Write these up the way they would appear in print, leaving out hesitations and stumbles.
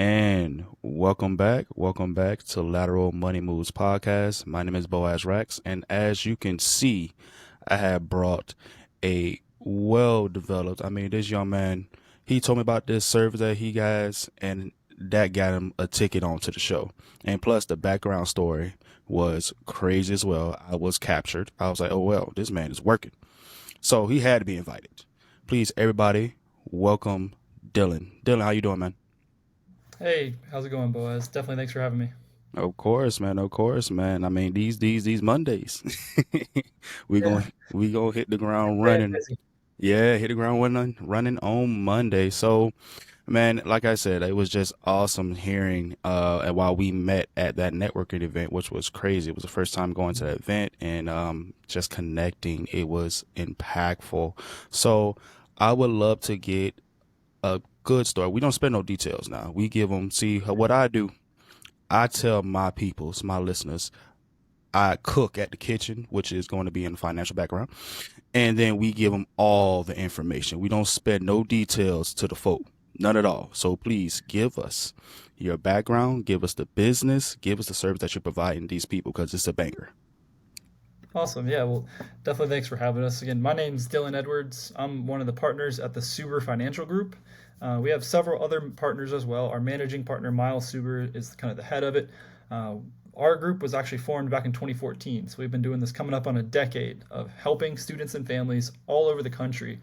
And welcome back to Lateral Money Moves podcast. My name is Boaz Rax, and as you can see, I have brought a well-developed. This young man, he told me about this service that he has, and that got him a ticket onto the show. And plus, the background story was crazy as well. I was captured. I was like, oh well, this man is working, so he had to be invited. Please, everybody, welcome Dylan. Dylan, how you doing, man? Hey, how's it going, Boaz? Definitely thanks for having me. Of course, man. Of course, man. These Mondays, we Yeah, going we gonna hit the ground staying running. busy. Yeah, hit the ground running on Monday. So, man, like I said, it was just awesome hearing. And while we met at that networking event, which was crazy, it was the first time going to that event and just connecting. It was impactful. So, I would love to get a good story. We don't spend no details now. We give them. See what I do. I tell my peoples, my listeners, I cook at the kitchen, which is going to be in the financial background, and then we give them all the information. We don't spend no details to the folk, none at all. So please give us your background, give us the business, give us the service that you're providing these people because it's a banger. Awesome. Yeah, well, definitely thanks for having us. Again, my name's Dylan Edwards. I'm one of the partners at the Suber Financial Group. We have several other partners as well. Our managing partner, Miles Suber, is kind of the head of it. Uh, our group was actually formed back in 2014, so we've been doing this coming up on a decade of helping students and families all over the country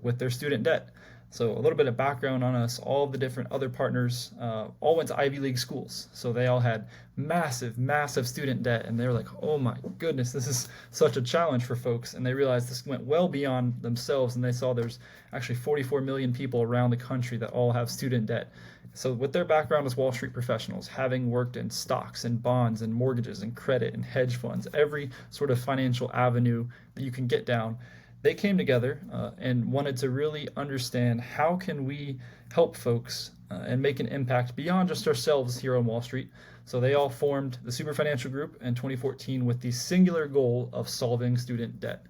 with their student debt. So a little bit of background on us. All of the different other partners all went to Ivy League schools, so they all had massive student debt, and they were like, "Oh my goodness, this is such a challenge for folks." And they realized this went well beyond themselves, and they saw there's actually 44 million people around the country that all have student debt. So with their background as Wall Street professionals, having worked in stocks and bonds and mortgages and credit and hedge funds, every sort of financial avenue that you can get down, they came together and wanted to really understand how can we help folks and make an impact beyond just ourselves here on Wall Street. So they all formed the Super Financial Group in 2014 with the singular goal of solving student debt.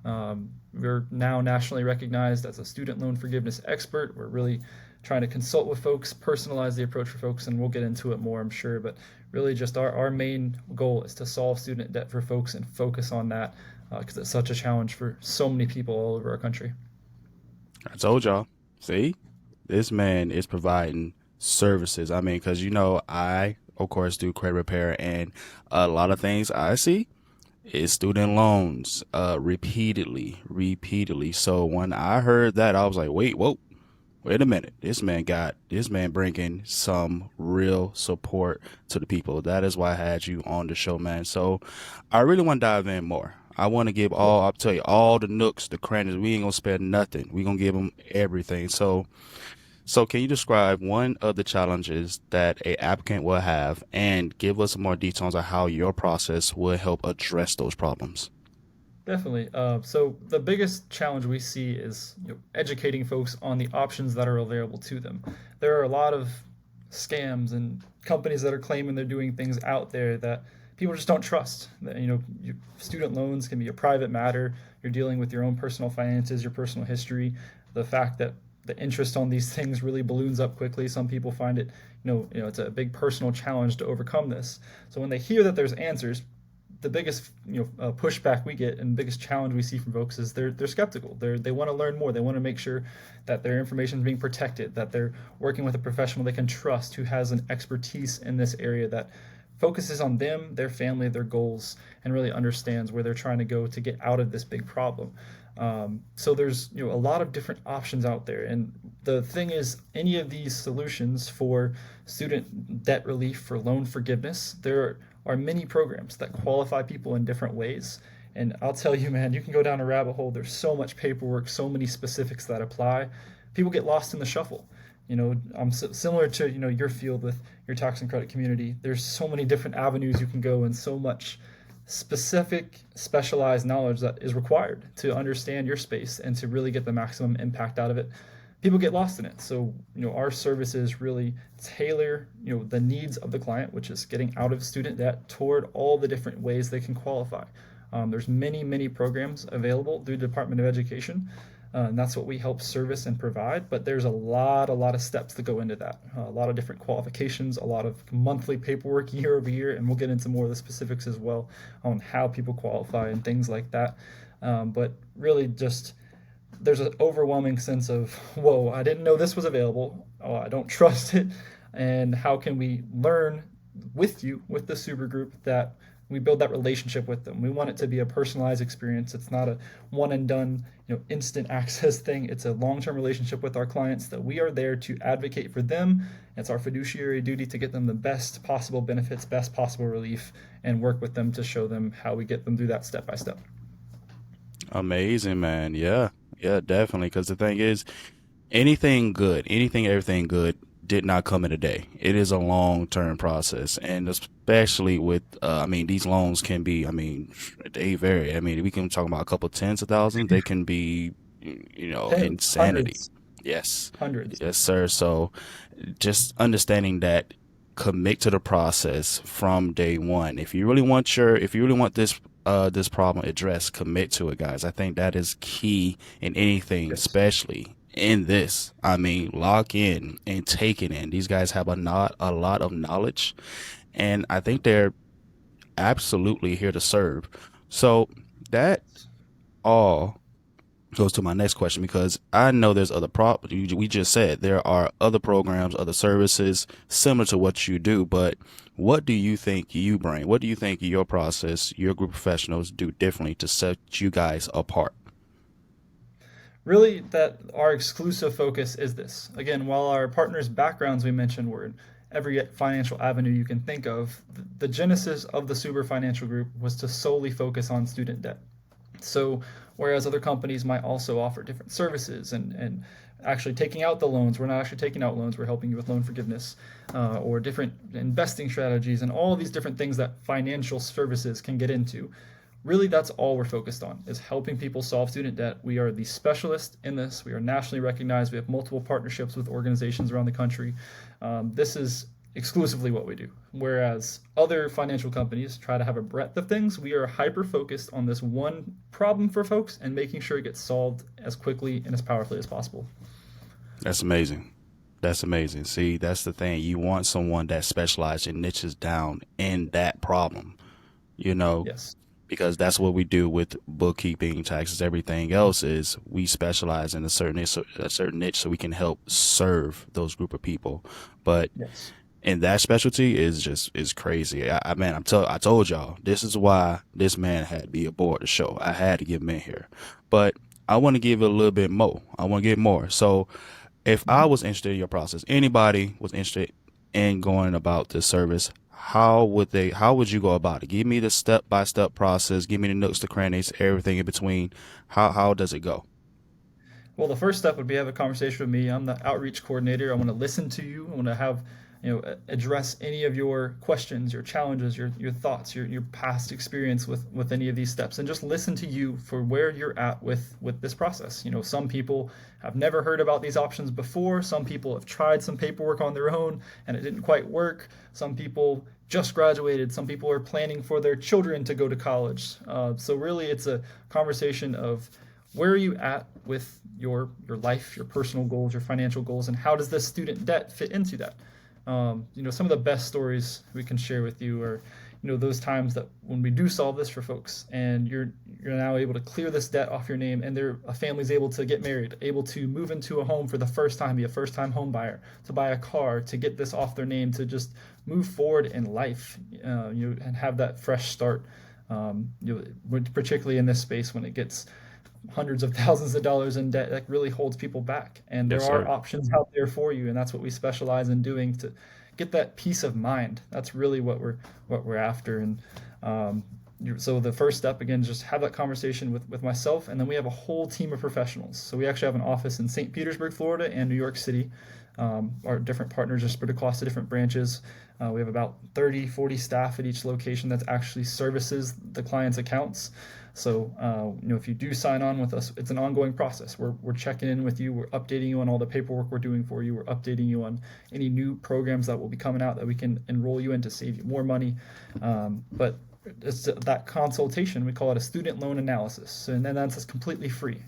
We're now nationally recognized as a student loan forgiveness expert. We're really trying to consult with folks, personalize the approach for folks, and we'll get into it more, I'm sure. But really, just our main goal is to solve student debt for folks and focus on that because it's such a challenge for so many people all over our country. I told y'all. See, this man is providing services. Because I of course do credit repair, and a lot of things I see is student loans repeatedly. So when I heard that, I was like, wait a minute. This man bringing some real support to the people. That is why I had you on the show, man. So I really want to dive in more. I want to give Yeah. I'll tell you, all the nooks, the crannies. We ain't gonna spare nothing. We gonna give them everything. So can you describe one of the challenges that a applicant will have and give us more details on how your process will help address those problems? Definitely. So the biggest challenge we see is educating folks on the options that are available to them. There are a lot of scams and companies that are claiming they're doing things out there that people just don't trust. Student loans can be a private matter. You're dealing with your own personal finances, your personal history. The fact that the interest on these things really balloons up quickly. Some people find it, it's a big personal challenge to overcome this. So when they hear that there's answers, the biggest pushback we get and biggest challenge we see from folks is they're skeptical. They want to learn more. They want to make sure that their information is being protected, that they're working with a professional they can trust who has an expertise in this area that focuses on them, their family, their goals, and really understands where they're trying to go to get out of this big problem. So there's a lot of different options out there, and the thing is, any of these solutions for student debt relief, for loan forgiveness, there are many programs that qualify people in different ways. And I'll tell you, man, you can go down a rabbit hole. There's so much paperwork, so many specifics that apply. People get lost in the shuffle. I'm similar to your field with your tax and credit community. There's so many different avenues you can go, and so much specific, specialized knowledge that is required to understand your space and to really get the maximum impact out of it. People get lost in it. So, our services really tailor, the needs of the client, which is getting out of student debt, toward all the different ways they can qualify. There's many programs available through the Department of Education. And that's what we help service and provide. But there's a lot of steps that go into that, a lot of different qualifications, a lot of monthly paperwork year over year, and we'll get into more of the specifics as well on how people qualify and things like that. But really, just there's an overwhelming sense of, whoa, I didn't know this was available. Oh, I don't trust it. And how can we learn with you, with the super group, that we build that relationship with them? We want it to be a personalized experience. It's not a one and done, instant access thing. It's a long-term relationship with our clients that we are there to advocate for them. It's our fiduciary duty to get them the best possible benefits, best possible relief, and work with them to show them how we get them through that step by step. Amazing, man. Yeah. Yeah, definitely. Because the thing is, anything good, anything, everything good did not come in a day. It is a long term process. And especially with, I mean, these loans can be, I mean, they vary. I mean, we can talk about a couple tens of thousands. They can be, Tens, insanity. hundreds, Yes. hundreds. Yes, sir. So just understanding that, commit to the process from day one. If you really want this problem addressed, commit to it, guys. I think that is key in anything, Yes. especially in this. I mean, lock in and take it in. These guys have a lot of knowledge, and I think they're absolutely here to serve. So that all goes to my next question, because I know there's other we just said there are other programs, other services similar to what you do, but what do you think you bring? What do you think your process, your group of professionals do differently to set you guys apart? Really, that our exclusive focus is this. Again, while our partners' backgrounds we mentioned were in every financial avenue you can think of, the genesis of the Super Financial Group was to solely focus on student debt. So, whereas other companies might also offer different services and actually taking out the loans, we're not actually taking out loans, we're helping you with loan forgiveness, or different investing strategies and all of these different things that financial services can get into. Really, that's all we're focused on, is helping people solve student debt. We are the specialist in this. We are nationally recognized. We have multiple partnerships with organizations around the country. This is exclusively what we do. Whereas other financial companies try to have a breadth of things, we are hyper focused on this one problem for folks and making sure it gets solved as quickly and as powerfully as possible. That's amazing. That's amazing. See, that's the thing. You want someone that specializes and niches down in that problem, you know, Yes. because that's what we do with bookkeeping, taxes, everything else is we specialize in a certain niche so we can help serve those group of people. But Yes. and that specialty is crazy. Man, I told y'all this is why this man had to be aboard the show. I had to get him in here, but I want to give it a little bit more. I want to get more. So if I Mhm. was interested in your process, anybody was interested in going about this service, how would they? How would you go about it? Give me the step by step process. Give me the nooks, the crannies, everything in between. How does it go? Well, the first step would be have a conversation with me. I'm the outreach coordinator. I want to listen to you. I want to have, address any of your questions, your challenges, your thoughts, your past experience with any of these steps, and just listen to you for where you're at with this process. Some people have never heard about these options before. Some people have tried some paperwork on their own and it didn't quite work. Some people just graduated. Some people are planning for their children to go to college. So really, it's a conversation of where are you at with your life, your personal goals, your financial goals, and how does this student debt fit into that? Some of the best stories we can share with you are, those times that when we do solve this for folks, and you're now able to clear this debt off your name, and a family's able to get married, able to move into a home for the first time, be a first time home buyer, to buy a car, to get this off their name, to just move forward in life, and have that fresh start. Particularly in this space when it gets hundreds of thousands of dollars in debt, that really holds people back. And Yes, there are sir. options out there for you, and that's what we specialize in doing to get that peace of mind. That's really what we're after. And so the first step again is just have that conversation with myself, and then we have a whole team of professionals. So we actually have an office in St. Petersburg, Florida, and New York City. Our different partners are spread across the different branches. We have about 30, 40 staff at each location that actually services the client's accounts. So, if you do sign on with us, it's an ongoing process. We're checking in with you. We're updating you on all the paperwork we're doing for you. We're updating you on any new programs that will be coming out that we can enroll you in to save you more money. But it's that consultation. We call it a student loan analysis, and then that's completely free.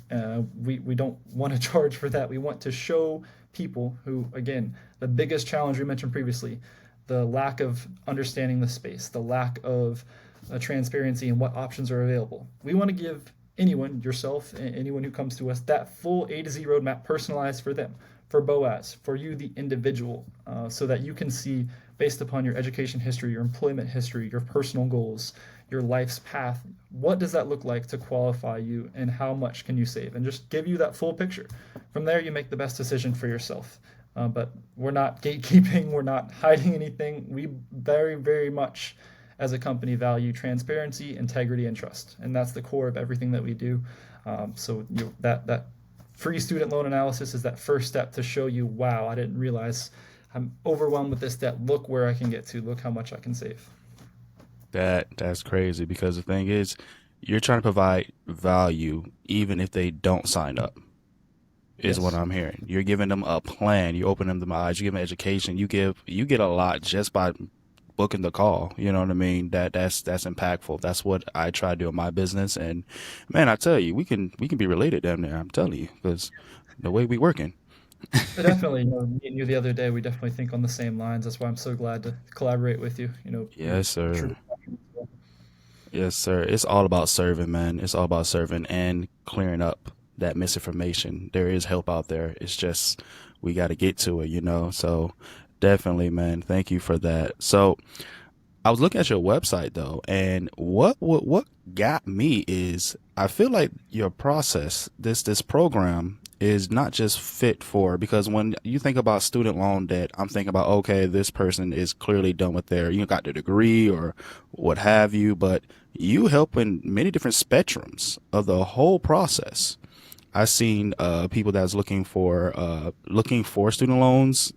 We don't want to charge for that. We want to show people who, again, the biggest challenge we mentioned previously, the lack of understanding the space, the lack of transparency and what options are available. We want to give anyone, yourself, anyone who comes to us, that full A to Z roadmap personalized for them, for Boaz, for you, the individual, so that you can see based upon your education history, your employment history, your personal goals, your life's path, what does that look like to qualify you and how much can you save? And just give you that full picture. From there, you make the best decision for yourself. But we're not gatekeeping, we're not hiding anything. We very, very much, as a company, value transparency, integrity, and trust. And that's the core of everything that we do. That free student loan analysis is that first step to show you, wow, I didn't realize I'm overwhelmed with this debt. Look where I can get to. Look how much I can save. That's crazy because the thing is, you're trying to provide value even if they don't sign up. Is what Yes. I'm hearing. You're giving them a plan. You open them the eyes. You give them education. You get a lot just by booking the call. You know what I mean? That's impactful. That's what I try to do in my business. And man, I tell you, we can be related down there. I'm telling you, because the way we working. But definitely, me and you the other day, we definitely think on the same lines. That's why I'm so glad to collaborate with you. You're Yes, a true. sir. Yes, sir. It's all about serving, man. It's all about serving and clearing up that misinformation. There is help out there. It's just we got to get to it. So definitely, man. Thank you for that. So I was looking at your website though, and what got me is I feel like your process, this program is not just fit for because when you think about student loan debt, I'm thinking about okay, this person is clearly done with their you got the degree or what have you, but you help in many different spectrums of the whole process. I've seen people that's looking for student loans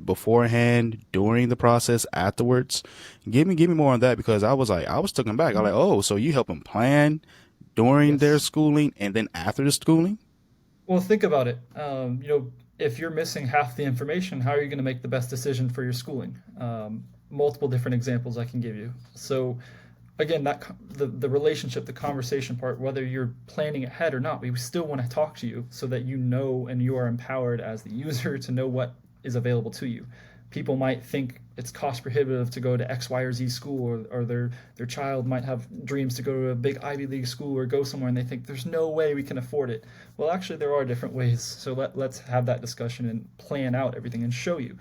beforehand, during the process, afterwards. Give me more on that because I was taken back. I was like, oh, so you help them plan during their Yes. schooling and then after the schooling? Well, think about it. If you're missing half the information, how are you going to make the best decision for your schooling? Multiple different examples I can give you. So, again, the relationship, the conversation part, whether you're planning ahead or not, we still want to talk to you so that you know and you are empowered as the user to know what is available to you. People might think it's cost prohibitive to go to X, Y, or Z school, or their child might have dreams to go to a big Ivy League school or go somewhere, and they think there's no way we can afford it. Well, actually, there are different ways. So let's have that discussion and plan out everything and show you.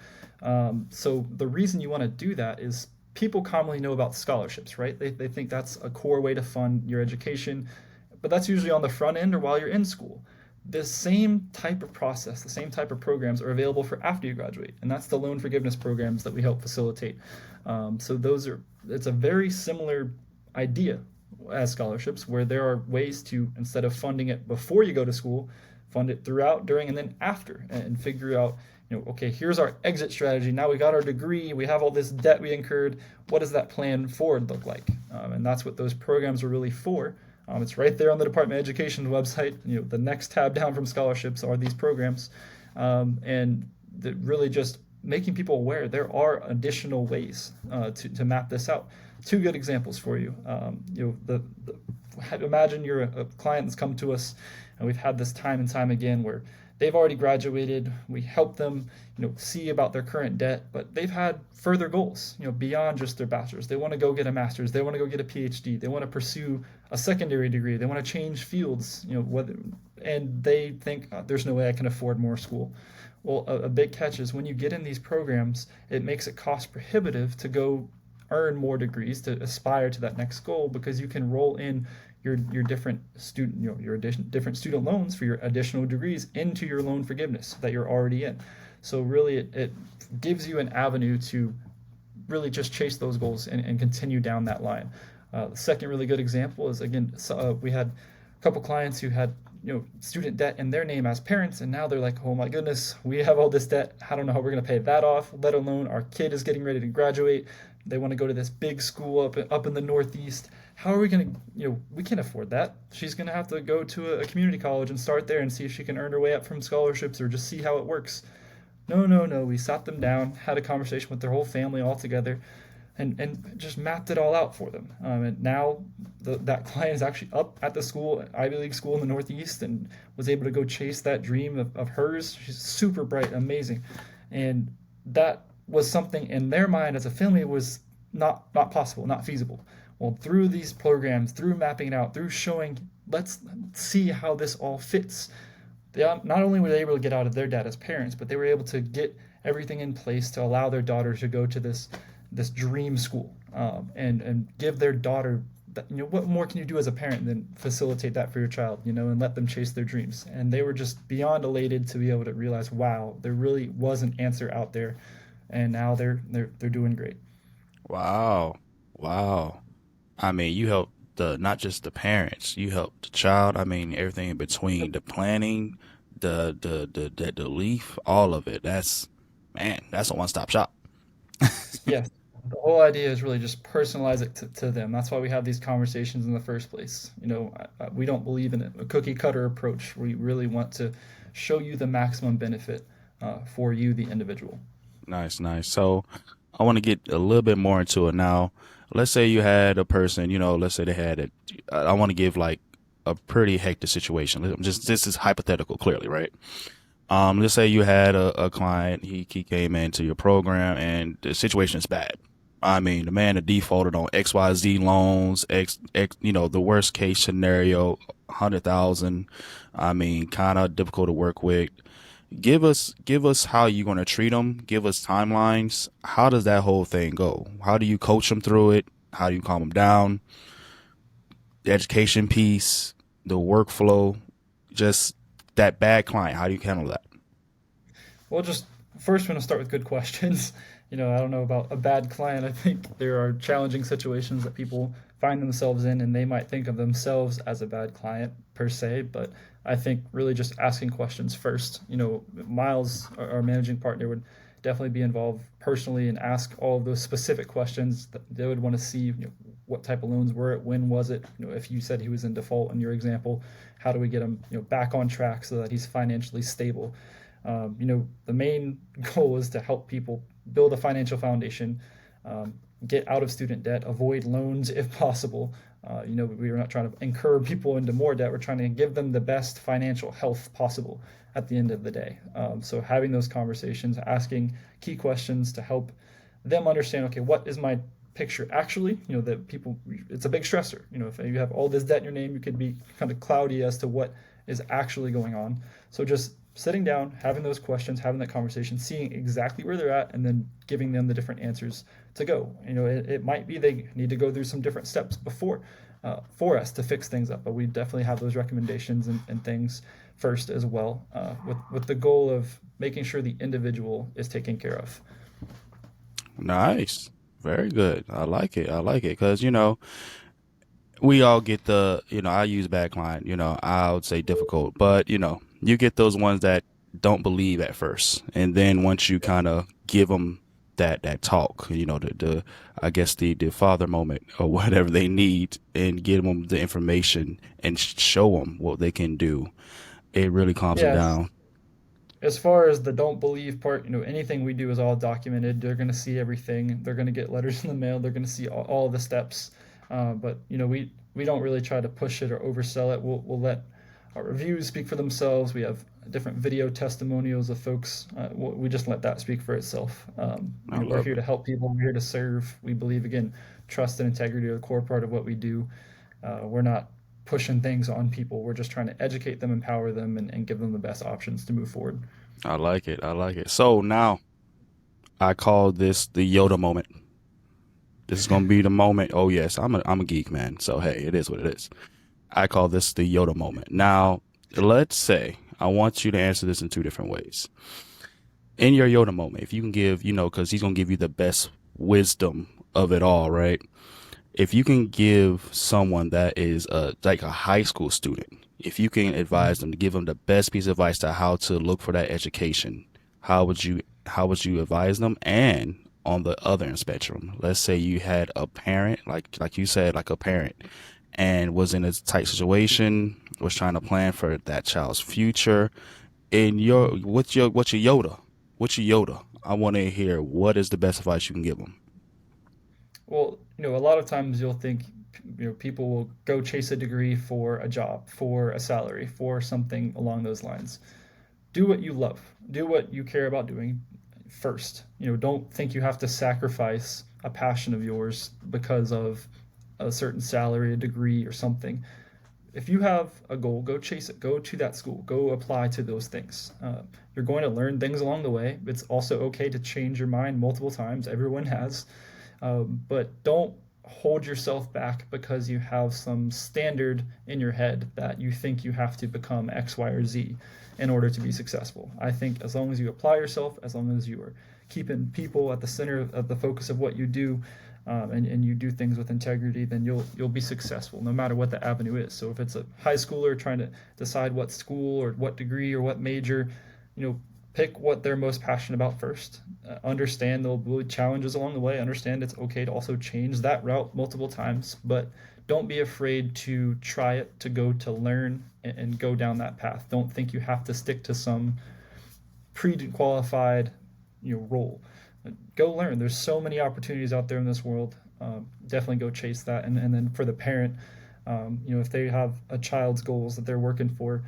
So the reason you want to do that is people commonly know about scholarships, right? They think that's a core way to fund your education, but that's usually on the front end or while you're in school. The same type of process, the same type of programs are available for after you graduate, and that's the loan forgiveness programs that we help facilitate. It's a very similar idea as scholarships, where there are ways to, instead of funding it before you go to school, fund it throughout, during, and then after, and figure out, okay, here's our exit strategy. Now we got our degree, we have all this debt we incurred. What does that plan forward look like? And that's what those programs are really for. It's right there on the Department of Education's website. The next tab down from scholarships are these programs, and really just making people aware there are additional ways to map this out. Two good examples for you. Imagine you're a client that's come to us, and we've had this time and time again where they've already graduated. We help them, see about their current debt, but they've had further goals, beyond just their bachelor's. They want to go get a master's. They want to go get a PhD. They want to pursue a secondary degree. They want to change fields, and they think there's no way I can afford more school. Well, a big catch is when you get in these programs, it makes it cost prohibitive to go earn more degrees to aspire to that next goal because you can roll in your different student different student loans for your additional degrees into your loan forgiveness that you're already in. So really, it gives you an avenue to really just chase those goals and continue down that line. The second really good example is, again, we had a couple clients who had student debt in their name as parents, and now they're like, oh my goodness, we have all this debt. I don't know how we're going to pay that off, let alone our kid is getting ready to graduate. They want to go to this big school up in the Northeast. How are we going to, we can't afford that. She's going to have to go to a community college and start there and see if she can earn her way up from scholarships or just see how it works. No, no, no. We sat them down, had a conversation with their whole family all together. and just mapped it all out for them. And now that client is actually up at the school, Ivy League school in the Northeast, and was able to go chase that dream of hers. She's super bright, amazing, and that was something in their mind as a family was not possible, not feasible. Well, through these programs, through mapping it out, through showing, let's see how this all fits. They not only were they able to get out of their debt as parents, but they were able to get everything in place to allow their daughter to go to this dream school, and give their daughter that, what more can you do as a parent than facilitate that for your child, and let them chase their dreams. And they were just beyond elated to be able to realize, wow, there really was an answer out there, and now they're doing great. Wow. Wow. I mean, you help the not just the parents, you help the child. I mean, everything in between, the planning, the leaf, all of it. That's man, that's a one-stop shop. Yes. The whole idea is really just personalize it to them. That's why we have these conversations in the first place. We don't believe in a cookie cutter approach. We really want to show you the maximum benefit for you, the individual. Nice, nice. So I want to get a little bit more into it now. Let's say you had a person, let's say they had it. I want to give like a pretty hectic situation. Just this is hypothetical, clearly, right? Let's say you had a client. He came into your program and the situation is bad. I mean, the man had defaulted on XYZ loans, the worst case scenario, 100,000. I mean, kind of difficult to work with. Give us how you're going to treat them. Give us timelines. How does that whole thing go? How do you coach them through it? How do you calm them down? The education piece, the workflow, just that bad client. How do you handle that? Well, just first, we're going to start with good questions. I don't know about a bad client. I think there are challenging situations that people find themselves in, and they might think of themselves as a bad client per se. But I think really just asking questions first. Miles, our managing partner, would definitely be involved personally and ask all of those specific questions that they would want to see. What type of loans were it? When was it? If you said he was in default in your example, how do we get him, back on track so that he's financially stable? The main goal is to help people build a financial foundation, get out of student debt, avoid loans if possible. We're not trying to incur people into more debt. We're trying to give them the best financial health possible at the end of the day. So having those conversations, asking key questions to help them understand, okay, what is my picture actually? That people, it's a big stressor. If you have all this debt in your name, you could be kind of cloudy as to what is actually going on. So just sitting down, having those questions, having that conversation, seeing exactly where they're at, and then giving them the different answers to go. It might be they need to go through some different steps before for us to fix things up, but we definitely have those recommendations and things first as well, with the goal of making sure the individual is taken care of. Nice. Very good. I like it. I like it because, we all get I use bad client, I would say difficult, but, you get those ones that don't believe at first. And then once you kind of give them that talk, I guess the father moment or whatever they need and give them the information and show them what they can do, it really calms them Yes. down. As far as the don't believe part, anything we do is all documented. They're going to see everything. They're going to get letters in the mail. They're going to see all the steps. But we don't really try to push it or oversell it. We'll let our reviews speak for themselves. We have different video testimonials of folks. We just let that speak for itself. I We're love here it. to help people. We're here to serve. We believe, again, trust and integrity are the core part of what we do. We're not pushing things on people. We're just trying to educate them, empower them, and give them the best options to move forward. I like it. I like it. So now I call this the Yoda moment. This is gonna be the moment. Oh yes, I'm a geek man. So hey, it is what it is. I call this the Yoda moment. Now, let's say I want you to answer this in two different ways. In your Yoda moment, if you can give, because he's gonna give you the best wisdom of it all, right? If you can give someone that is like a high school student, if you can advise them to give them the best piece of advice to how to look for that education, how would you advise them? And on the other end spectrum, let's say you had a parent, like you said, like a parent, and was in a tight situation, was trying to plan for that child's future. And what's your Yoda? What's your Yoda? I want to hear what is the best advice you can give them. a lot of times you'll think, people will go chase a degree for a job, for a salary, for something along those lines. Do what you love. Do what you care about doing first. Don't think you have to sacrifice a passion of yours because of a certain salary, a degree, or something. If you have a goal, go chase it. Go to that school. Go apply to those things. You're going to learn things along the way. It's also okay to change your mind multiple times. Everyone has. But don't hold yourself back because you have some standard in your head that you think you have to become X, Y, or Z in order to be successful. I think as long as you apply yourself, as long as you are keeping people at the center of the focus of what you do, and you do things with integrity, then you'll be successful no matter what the avenue is. So if it's a high schooler trying to decide what school or what degree or what major, you know, pick what they're most passionate about first. Understand there'll be challenges along the way. Understand it's okay to also change that route multiple times, but don't be afraid to try it, to go to learn and go down that path. Don't think you have to stick to some pre-qualified, role. Go learn. There's so many opportunities out there in this world. Definitely go chase that. And then for the parent, if they have a child's goals that they're working for,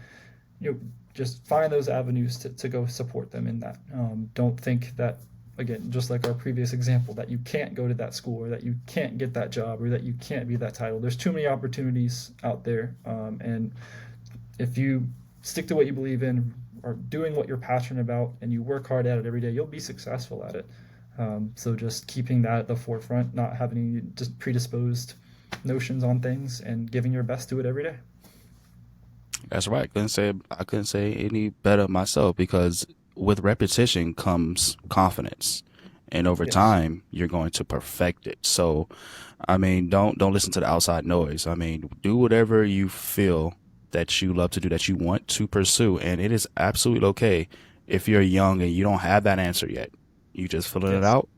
just find those avenues to go support them in that. Don't think that, again, just like our previous example, that you can't go to that school or that you can't get that job or that you can't be that title. There's too many opportunities out there. And if you stick to what you believe in, or doing what you're passionate about, and you work hard at it every day, you'll be successful at it. So just keeping that at the forefront, not having any just predisposed notions on things, and giving your best to it every day. That's right. I couldn't say any better myself because with repetition comes confidence. And over Yes. time, you're going to perfect it. So, I mean, don't listen to the outside noise. I mean, do whatever you feel that you love to do, that you want to pursue, and it is absolutely okay if you're young and you don't have that answer yet. You just filling it Yes. out,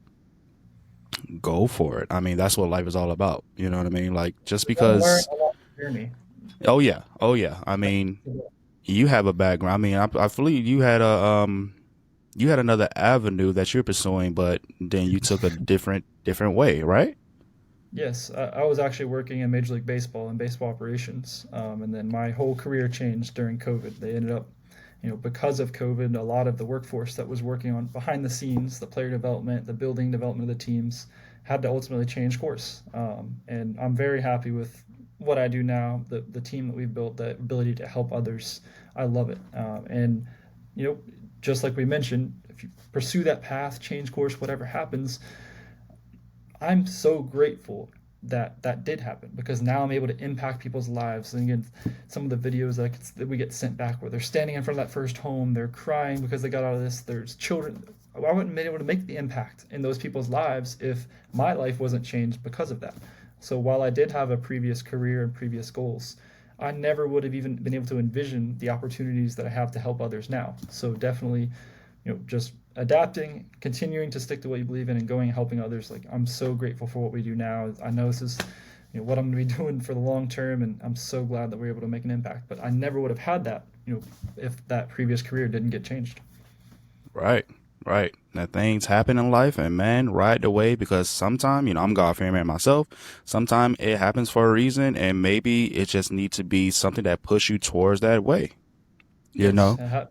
go for it. I mean, that's what life is all about. You know what I mean? Like just You're gonna learn because, along the journey. oh yeah. I mean, you have a background. I mean, I believe you had another avenue that you're pursuing, but then you took a different way, right? Yes, I was actually working in Major League Baseball and baseball operations, and then my whole career changed during COVID. They ended up, because of COVID, a lot of the workforce that was working on behind the scenes, the player development, the building development of the teams, had to ultimately change course. And I'm very happy with what I do now, the team that we've built, the ability to help others. I love it. And, you know, just like we mentioned, if you pursue that path, change course, whatever happens, I'm so grateful that that did happen, because now I'm able to impact people's lives. And again, some of the videos that we get sent back where they're standing in front of that first home, they're crying because they got out of this. There's children. I wouldn't have been able to make the impact in those people's lives if my life wasn't changed because of that. So while I did have a previous career and previous goals, I never would have even been able to envision the opportunities that I have to help others now. So definitely, just adapting, continuing to stick to what you believe in, and going and helping others. Like, I'm so grateful for what we do now. I know this is, what I'm going to be doing for the long term, and I'm so glad that we're able to make an impact. But I never would have had that, if that previous career didn't get changed. Right, right. Now things happen in life, and man, ride the wave because sometimes, I'm God fearing man myself. Sometimes it happens for a reason, and maybe it just needs to be something that push you towards that way. You Yes, know.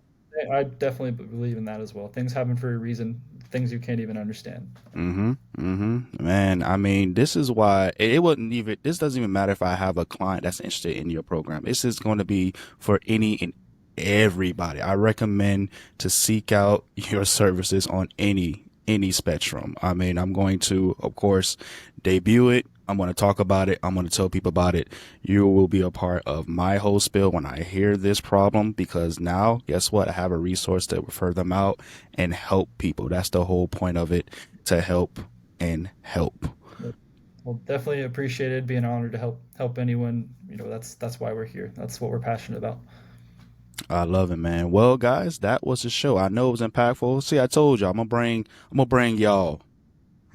I definitely believe in that as well. Things happen for a reason, things you can't even understand. Mm-hmm. Mm-hmm. Man, I mean, this is why it wouldn't even. This doesn't even matter if I have a client that's interested in your program. This is going to be for any and everybody. I recommend to seek out your services on any spectrum. I mean, I'm going to, of course, debut it. I'm going to talk about it. I'm going to tell people about it. You will be a part of my whole spiel when I hear this problem, because now, guess what? I have a resource to refer them out and help people. That's the whole point of it, to help and help. Well, definitely appreciate it. Be an honor to help anyone. That's why we're here. That's what we're passionate about. I love it, man. Well, guys, that was the show. I know it was impactful. See, I told y'all, I'm gonna bring y'all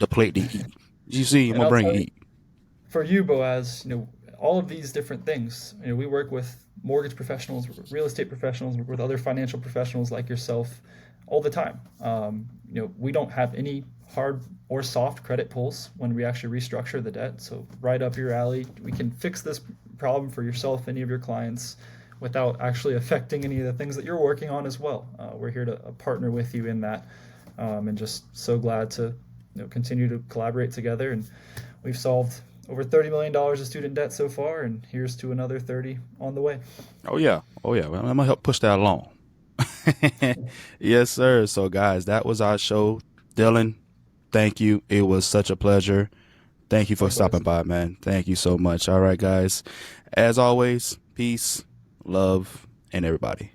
the plate to eat. You see, I'm And gonna I'll bring tell you, eat. for you, Boaz, all of these different things. We work with mortgage professionals, real estate professionals, with other financial professionals like yourself all the time. We don't have any hard or soft credit pulls when we actually restructure the debt. So right up your alley. We can fix this problem for yourself, any of your clients, without actually affecting any of the things that you're working on as well. We're here to partner with you in that, and just so glad to continue to collaborate together. And we've solved over $30 million of student debt so far, and here's to another 30 on the way. Oh yeah, oh yeah. Well, I'm gonna help push that along. Yes, sir. So, guys, that was our show. Dylan, thank you. It was such a pleasure. Thank you for stopping Likewise. by, man. Thank you so much. All right, guys. As always, peace, love, and everybody.